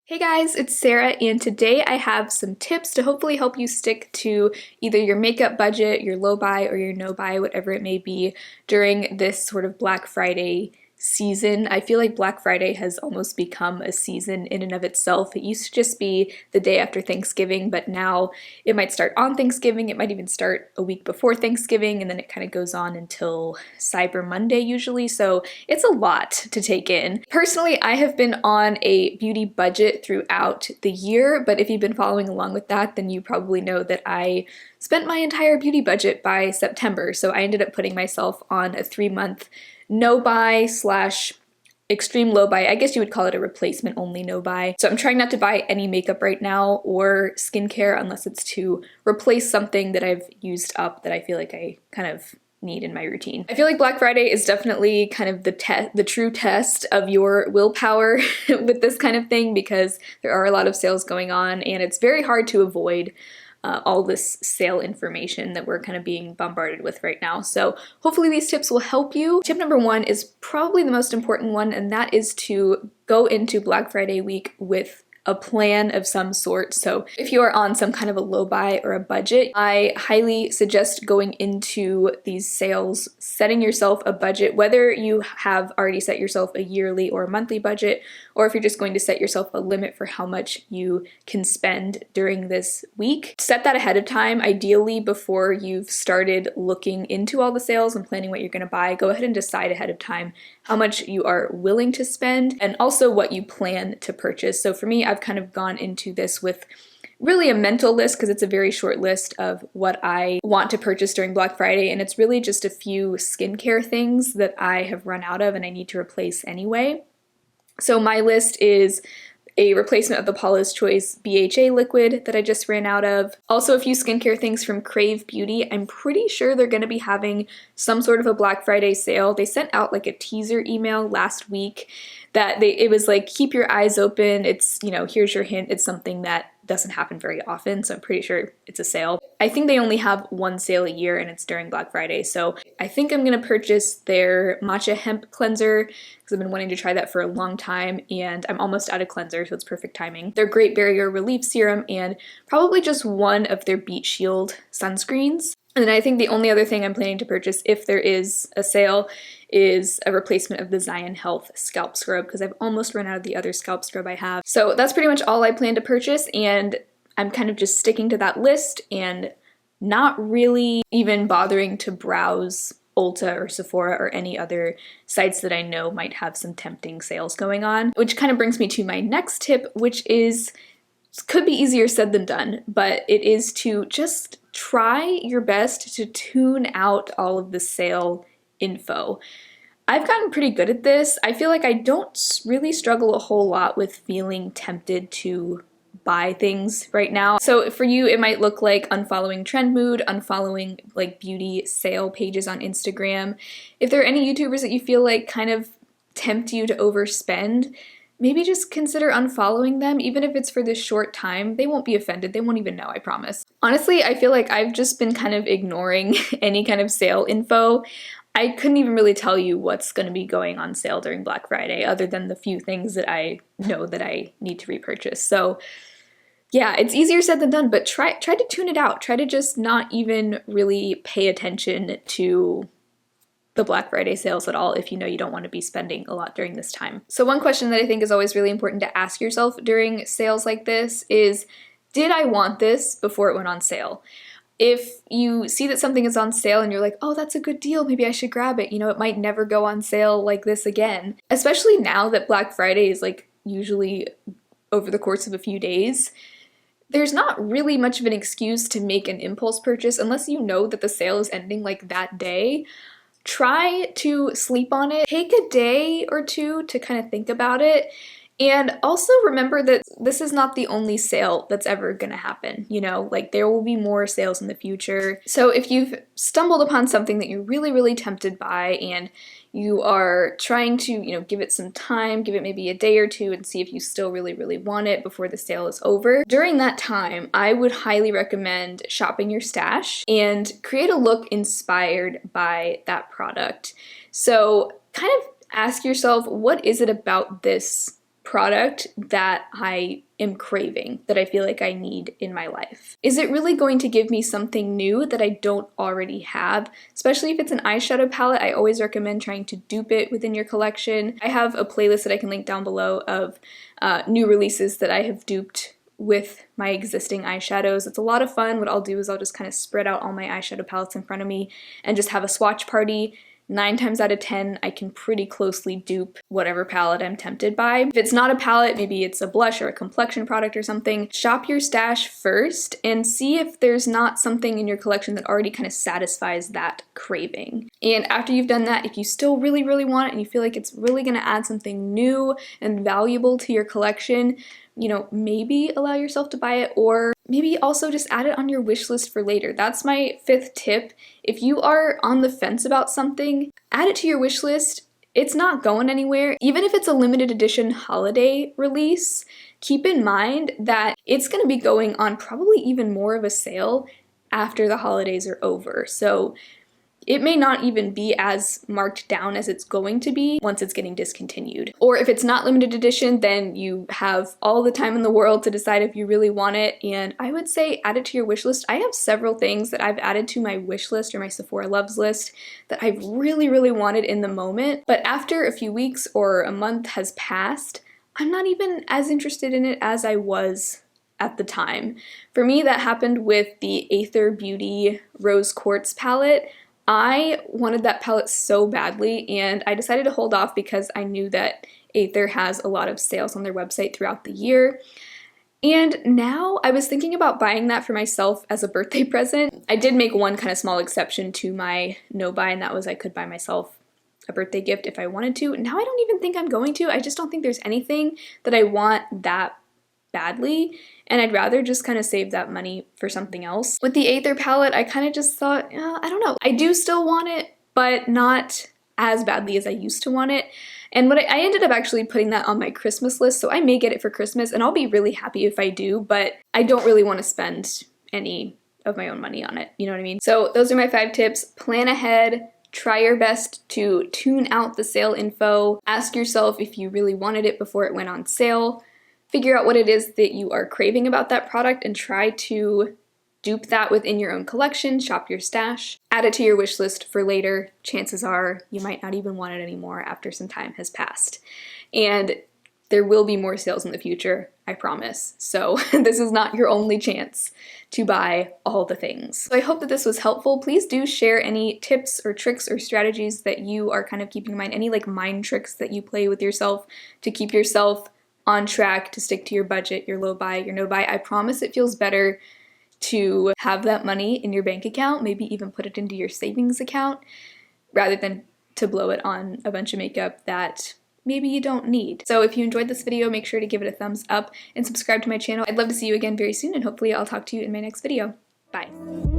Hey guys, it's Sarah, and today I have some tips to hopefully help you stick to either your makeup budget, your low buy, or your no buy, whatever it may be, during this sort of Black Friday season. I feel like Black Friday has almost become a season in and of itself. It used to just be the day after Thanksgiving, but now it might start on Thanksgiving, it might even start a week before Thanksgiving, and then it kind of goes on until Cyber Monday usually, so it's a lot to take in. Personally, I have been on a beauty budget throughout the year, but if you've been following along with that, then you probably know that I spent my entire beauty budget by September, so I ended up putting myself on a 3-month no buy slash extreme low buy. I guess you would call it a replacement only no buy. So I'm trying not to buy any makeup right now or skincare unless it's to replace something that I've used up that I feel like I kind of need in my routine. I feel like Black Friday is definitely kind of the true test of your willpower with this kind of thing, because there are a lot of sales going on and it's very hard to avoid all this sale information that we're kind of being bombarded with right now. So hopefully these tips will help you. Tip number 1 is probably the most important one, and that is to go into Black Friday week with a plan of some sort. So if you are on some kind of a low buy or a budget, I highly suggest going into these sales, setting yourself a budget, whether you have already set yourself a yearly or a monthly budget, or if you're just going to set yourself a limit for how much you can spend during this week. Set that ahead of time, ideally before you've started looking into all the sales and planning what you're gonna buy. Go ahead and decide ahead of time how much you are willing to spend and also what you plan to purchase. So for me, I've kind of gone into this with really a mental list, because it's a very short list of what I want to purchase during Black Friday, and it's really just a few skincare things that I have run out of and I need to replace anyway. So my list is a replacement of the Paula's Choice BHA liquid that I just ran out of. Also a few skincare things from Crave Beauty. I'm pretty sure they're going to be having some sort of a Black Friday sale. They sent out like a teaser email last week that it was like, keep your eyes open. It's, you know, here's your hint. It's something that doesn't happen very often, so I'm pretty sure it's a sale. I think they only have one sale a year and it's during Black Friday, so I think I'm gonna purchase their matcha hemp cleanser because I've been wanting to try that for a long time and I'm almost out of cleanser, so it's perfect timing. Their Great Barrier Relief Serum and probably just one of their Beet Shield sunscreens. And then I think the only other thing I'm planning to purchase if there is a sale is a replacement of the Zion Health scalp scrub, because I've almost run out of the other scalp scrub I have. So that's pretty much all I plan to purchase, and I'm kind of just sticking to that list and not really even bothering to browse Ulta or Sephora or any other sites that I know might have some tempting sales going on. Which kind of brings me to my next tip, which is, could be easier said than done, but it is to just try your best to tune out all of the sale info. I've gotten pretty good at this. I feel like I don't really struggle a whole lot with feeling tempted to buy things right now. So for you, it might look like unfollowing Trend Mood, unfollowing like beauty sale pages on Instagram. If there are any YouTubers that you feel like kind of tempt you to overspend, maybe just consider unfollowing them, even if it's for this short time. They won't be offended. They won't even know, I promise. Honestly, I feel like I've just been kind of ignoring any kind of sale info. I couldn't even really tell you what's going to be going on sale during Black Friday, other than the few things that I know that I need to repurchase. So yeah, it's easier said than done, but try to tune it out. Try to just not even really pay attention to the Black Friday sales at all if you know you don't want to be spending a lot during this time. So one question that I think is always really important to ask yourself during sales like this is, did I want this before it went on sale? If you see that something is on sale and you're like, oh, that's a good deal, maybe I should grab it, you know, it might never go on sale like this again. Especially now that Black Friday is like usually over the course of a few days, there's not really much of an excuse to make an impulse purchase unless you know that the sale is ending like that day. Try to sleep on it. Take a day or two to kind of think about it. And also remember that this is not the only sale that's ever gonna happen, you know, like there will be more sales in the future. So if you've stumbled upon something that you're really, really tempted by and you are trying to, you know, give it some time, give it maybe a day or two and see if you still really, really want it before the sale is over. During that time, I would highly recommend shopping your stash and create a look inspired by that product. So kind of ask yourself, what is it about this product that I am craving, that I feel like I need in my life? Is it really going to give me something new that I don't already have? Especially if it's an eyeshadow palette, I always recommend trying to dupe it within your collection. I have a playlist that I can link down below of new releases that I have duped with my existing eyeshadows. It's a lot of fun. What I'll do is I'll just kind of spread out all my eyeshadow palettes in front of me and just have a swatch party. 9 times out of 10, I can pretty closely dupe whatever palette I'm tempted by. If it's not a palette, maybe it's a blush or a complexion product or something, shop your stash first and see if there's not something in your collection that already kind of satisfies that craving. And after you've done that, if you still really, really want it and you feel like it's really gonna add something new and valuable to your collection, you know, maybe allow yourself to buy it, or maybe also just add it on your wish list for later. That's my 5th tip. If you are on the fence about something, add it to your wish list. It's not going anywhere. Even if it's a limited edition holiday release, keep in mind that it's gonna be going on probably even more of a sale after the holidays are over. So it may not even be as marked down as it's going to be once it's getting discontinued. Or if it's not limited edition, then you have all the time in the world to decide if you really want it, and I would say add it to your wish list. I have several things that I've added to my wish list or my Sephora Loves list that I've really, really wanted in the moment, but after a few weeks or a month has passed, I'm not even as interested in it as I was at the time. For me, that happened with the Aether Beauty Rose Quartz palette. I wanted that palette so badly, and I decided to hold off because I knew that Aether has a lot of sales on their website throughout the year. And now I was thinking about buying that for myself as a birthday present. I did make one kind of small exception to my no buy, and that was I could buy myself a birthday gift if I wanted to. Now I don't even think I'm going to. I just don't think there's anything that I want that badly, and I'd rather just kind of save that money for something else. With the Aether palette, I kind of just thought, I don't know. I do still want it, but not as badly as I used to want it. And I ended up actually putting that on my Christmas list, so I may get it for Christmas, and I'll be really happy if I do, but I don't really want to spend any of my own money on it, you know what I mean? So those are my 5 tips. Plan ahead. Try your best to tune out the sale info. Ask yourself if you really wanted it before it went on sale. Figure out what it is that you are craving about that product and try to dupe that within your own collection, shop your stash, add it to your wish list for later. Chances are you might not even want it anymore after some time has passed. And there will be more sales in the future, I promise. So this is not your only chance to buy all the things. So I hope that this was helpful. Please do share any tips or tricks or strategies that you are kind of keeping in mind, any like mind tricks that you play with yourself to keep yourself on track, to stick to your budget, your low buy, your no buy. I promise it feels better to have that money in your bank account, maybe even put it into your savings account, rather than to blow it on a bunch of makeup that maybe you don't need. So if you enjoyed this video, make sure to give it a thumbs up and subscribe to my channel. I'd love to see you again very soon, and hopefully I'll talk to you in my next video. Bye.